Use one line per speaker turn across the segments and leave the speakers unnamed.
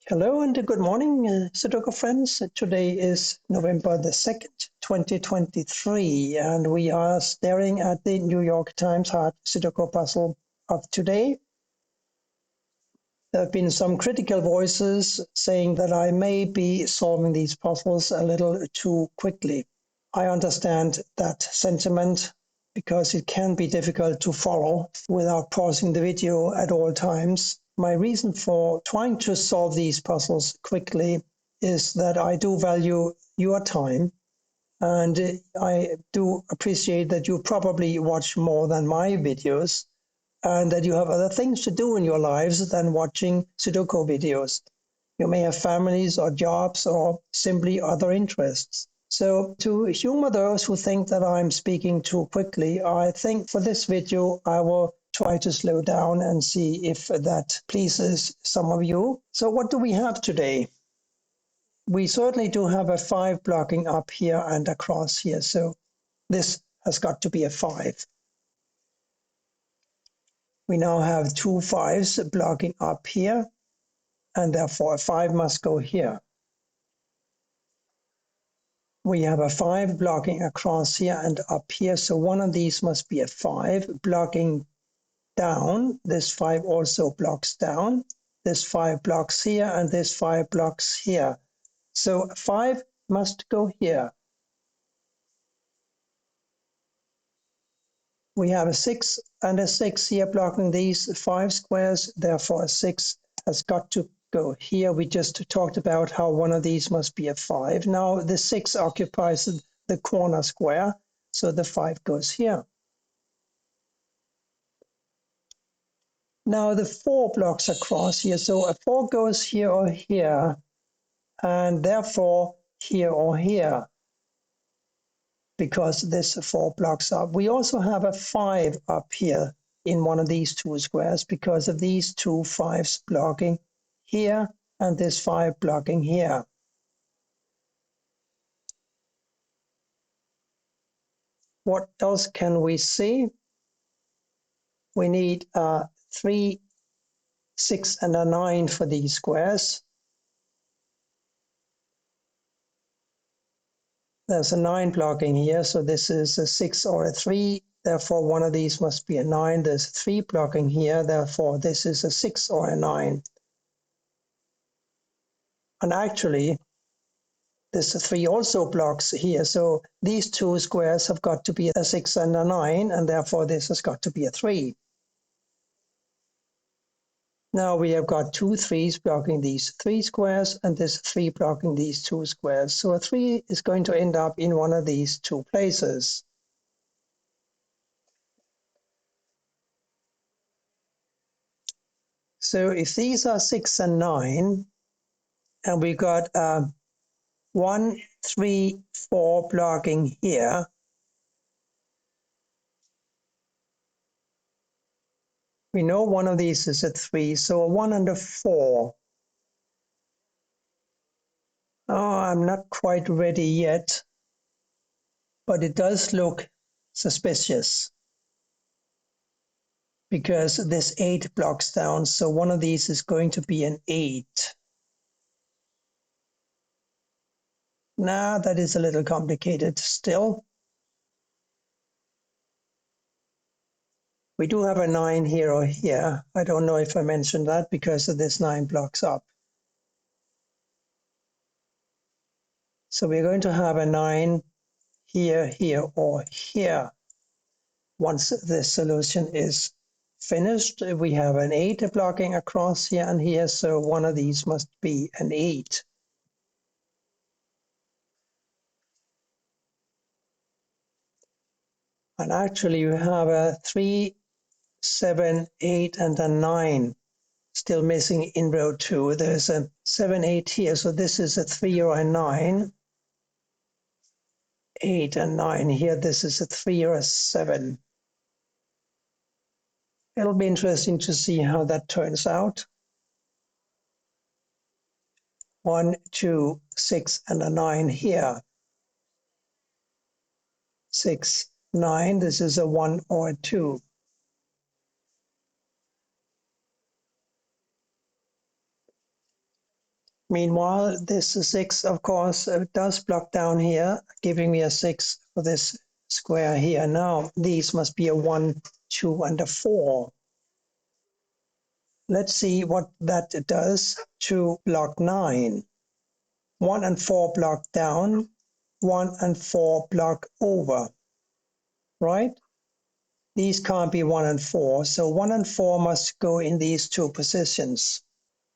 Hello and good morning, Sudoku friends. Today is November the 2nd, 2023, and we are staring at the New York Times hard Sudoku puzzle of today. There have been some critical voices saying that I may be solving these puzzles a little too quickly. I understand that sentiment because it can be difficult to follow without pausing the video at all times. My reason for trying to solve these puzzles quickly is that I do value your time, and I do appreciate that you probably watch more than my videos and that you have other things to do in your lives than watching Sudoku videos. You may have families or jobs or simply other interests. So to humor those who think that I'm speaking too quickly, I think for this video, I will try to slow down and see if that pleases some of you. So what do we have today? We certainly do have a 5 blocking up here and across here. So this has got to be a 5. We now have 2 5s blocking up here, and therefore a 5 must go here. We have a 5 blocking across here and up here, so one of these must be a 5 blocking down. This 5 also blocks down. This 5 blocks here, and this 5 blocks here. So 5 must go here. We have a 6 and a 6 here blocking these 5 squares, therefore a 6 has got to go here. We just talked about how one of these must be a 5. Now the 6 occupies the corner square, so the 5 goes here. Now the 4 blocks across here, so a 4 goes here or here, and therefore here or here, because this 4 blocks up. We also have a 5 up here in one of these 2 squares because of these 2 5s blocking here and this 5 blocking here. What else can we see? We need 3, 6, and a 9 for these squares. There's a 9 blocking here, so this is a 6 or a 3. Therefore, one of these must be a 9. There's 3 blocking here, therefore this is a 6 or a 9. And actually, this 3 also blocks here, so these 2 squares have got to be a 6 and a 9, and therefore this has got to be a 3. Now we have got 2 3s blocking these 3 squares, and this 3 blocking these 2 squares. So a 3 is going to end up in one of these 2 places. So if these are 6 and 9, and we got 1, 3, 4 blocking here, we know one of these is a 3, so a 1 and a 4. Oh, I'm not quite ready yet, but it does look suspicious because this 8 blocks down, so one of these is going to be an 8. Nah, that is a little complicated still. We do have a 9 here or here. I don't know if I mentioned that because of this 9 blocks up. So we're going to have a 9 here, here, or here. Once this solution is finished, we have an 8 blocking across here and here, so one of these must be an 8. And actually you have a 3, 7, 8, and a 9 still missing in row 2. There's a 7, 8 here, so this is a 3 or a 9. 8 and 9 here, this is a 3 or a 7. It'll be interesting to see how that turns out. 1, 2, 6, and a 9 here. 6, 9, this is a 1 or a 2. Meanwhile, this 6, of course, does block down here, giving me a 6 for this square here. Now, these must be a 1, 2, and a 4. Let's see what that does to block 9. 1 and 4 block down, 1 and 4 block over, right? These can't be 1 and 4, so 1 and 4 must go in these two positions.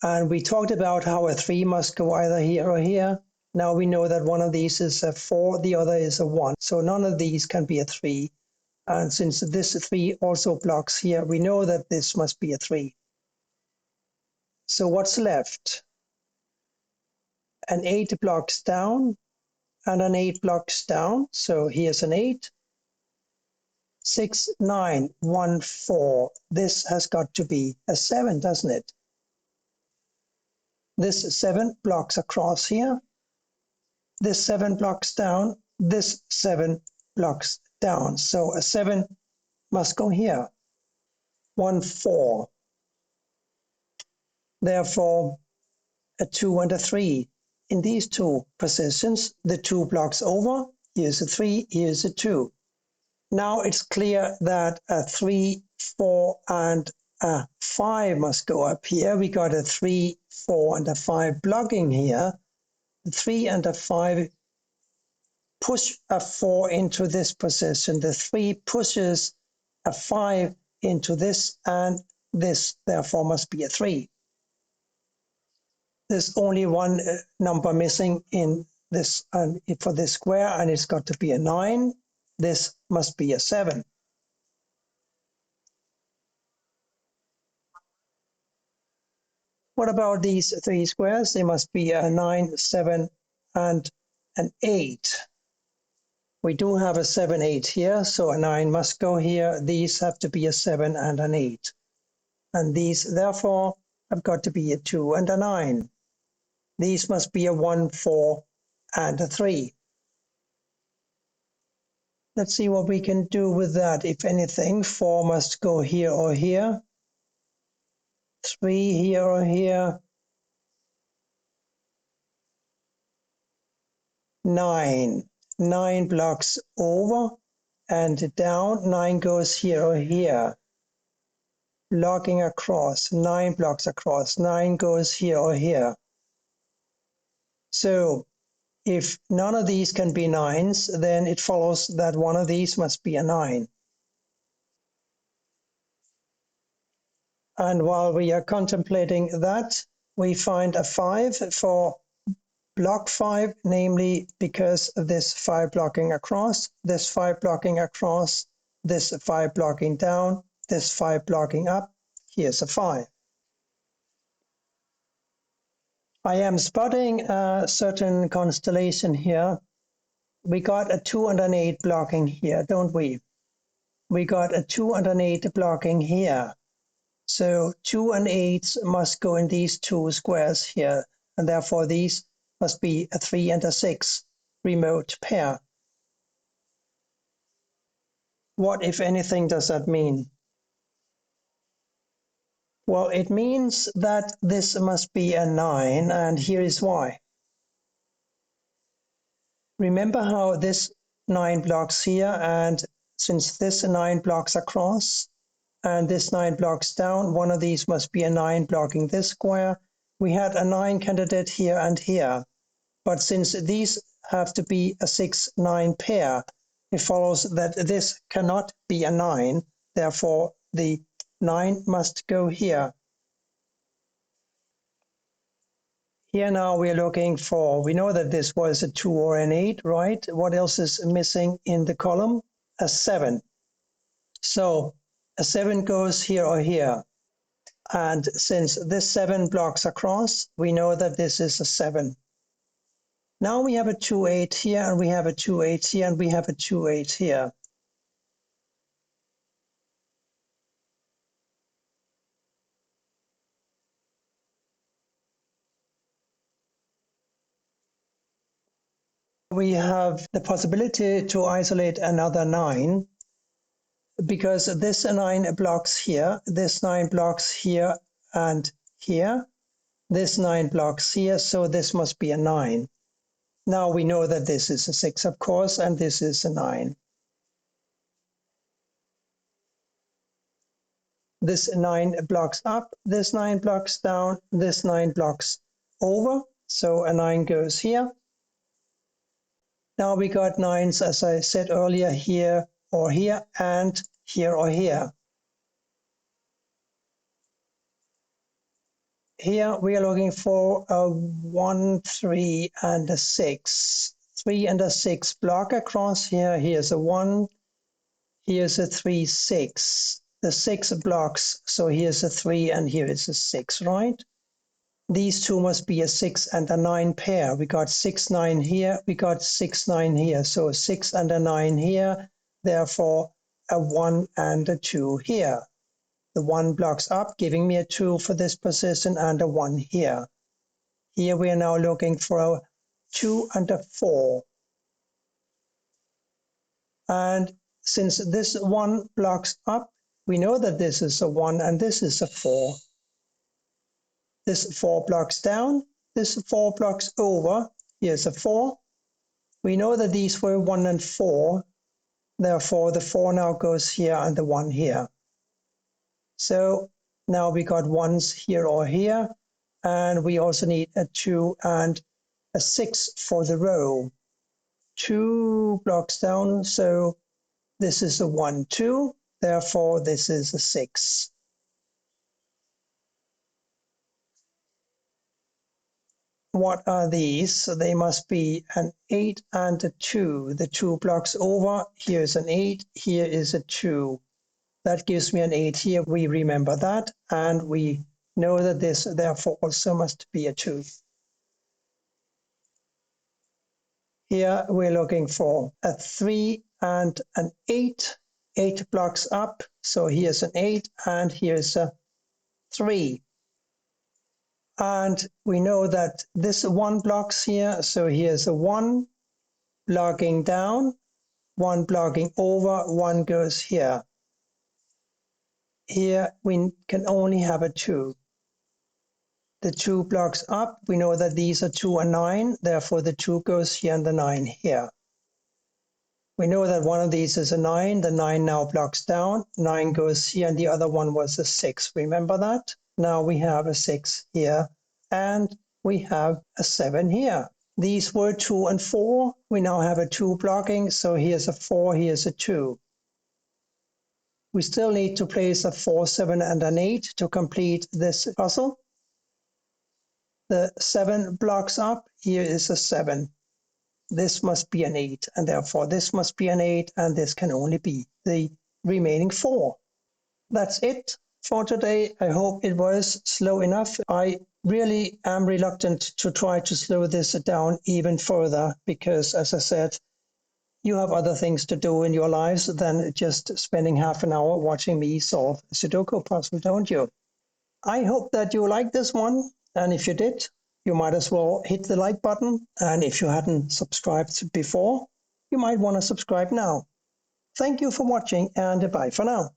And we talked about how a 3 must go either here or here. Now we know that one of these is a 4, the other is a 1. So none of these can be a 3. And since this 3 also blocks here, we know that this must be a 3. So what's left? An 8 blocks down and an 8 blocks down. So here's an 8. 6, 9, 1, 4. This has got to be a 7, doesn't it? This 7 blocks across here. This 7 blocks down. This 7 blocks down. So a 7 must go here. 1, 4. Therefore, a 2 and a 3. In these two positions, the 2 blocks over. Here's a 3, here's a 2. Now it's clear that a 3, 4, and a 5 must go up here. We got a 3, 4, and a 5 blocking here. The 3 and a 5 push a 4 into this position. The 3 pushes a 5 into this, and this therefore must be a 3. There's only one number missing in this for this square, and it's got to be a 9. This must be a 7. What about these 3 squares? They must be a 9, 7, and an 8. We do have a 7, 8 here, so a 9 must go here. These have to be a 7 and an 8. And these, therefore, have got to be a 2 and a 9. These must be a 1, 4, and a 3. Let's see what we can do with that. If anything, 4 must go here or here. 3 here or here. 9. 9 blocks over and down. 9 goes here or here. Blocking across. 9 blocks across. 9 goes here or here. So if none of these can be 9s, then it follows that one of these must be a 9. And while we are contemplating that, we find a 5 for block 5, namely because of this 5 blocking across, this 5 blocking across, this 5 blocking down, this 5 blocking up. Here's a 5. I am spotting a certain constellation here. We got a 2 and an 8 blocking here, don't we? We got a 2 and an 8 blocking here. So 2 and 8 must go in these two squares here, and therefore these must be a 3 and a 6 remote pair. What, if anything, does that mean? Well, it means that this must be a 9, and here is why. Remember how this 9 blocks here, and since this 9 blocks across, and this 9 blocks down, one of these must be a 9 blocking this square. We had a 9 candidate here and here. But since these have to be a 6, 9 pair, it follows that this cannot be a 9. Therefore, the 9 must go here. Here now we're looking for, we know that this was a 2 or an 8, right? What else is missing in the column? A 7. So a 7 goes here or here. And since this 7 blocks across, we know that this is a 7. Now we have a 2, 8 here, and we have a 2, 8 here, and we have a 2, 8 here. We have the possibility to isolate another 9 because this 9 blocks here, this 9 blocks here and here. This 9 blocks here, so this must be a 9. Now we know that this is a 6, of course, and this is a 9. This 9 blocks up, this 9 blocks down, this 9 blocks over, so a 9 goes here. Now we got 9s, as I said earlier, here or here, and here or here. Here we are looking for a 1, 3, and a 6. 3 and a 6 block across here. Here's a 1, here's a 3, 6. The 6 blocks, so here's a 3 and here is a 6, right? These two must be a 6 and a 9 pair. We got 6, 9 here, we got 6, 9 here. So a 6 and a 9 here, therefore a 1 and a 2 here. The 1 blocks up, giving me a 2 for this position and a 1 here. Here we are now looking for a 2 and a 4. And since this 1 blocks up, we know that this is a 1 and this is a 4. This 4 blocks down, this 4 blocks over. Here's a 4. We know that these were 1 and 4. Therefore, the 4 now goes here and the 1 here. So now we got 1s here or here. And we also need a 2 and a 6 for the row. 2 blocks down, so this is a 1, 2. Therefore, this is a 6. What are these? So they must be an 8 and a 2. The 2 blocks over, here's an 8, here is a 2. That gives me an 8 here. We remember that, and we know that this therefore also must be a 2. Here we're looking for a 3 and an 8. 8 blocks up, so here's an 8 and here's a 3. And we know that this 1 blocks here, so here's a 1 blocking down, 1 blocking over, 1 goes here. Here we can only have a 2. The 2 blocks up, we know that these are 2 and 9, therefore the 2 goes here and the 9 here. We know that one of these is a 9, the 9 now blocks down, 9 goes here and the other one was a 6. Remember that? Now we have a 6 here and we have a 7 here. These were 2 and 4. We now have a 2 blocking, so here's a 4, here's a 2. We still need to place a 4, 7 and an 8 to complete this puzzle. The 7 blocks up, here is a 7. This must be an 8, and therefore this must be an 8, and this can only be the remaining 4. That's it for today. I hope it was slow enough. I really am reluctant to try to slow this down even further because, as I said, you have other things to do in your lives than just spending half an hour watching me solve a Sudoku puzzle, don't you? I hope that you liked this one, and if you did, you might as well hit the like button, and if you hadn't subscribed before, you might want to subscribe now. Thank you for watching, and bye for now.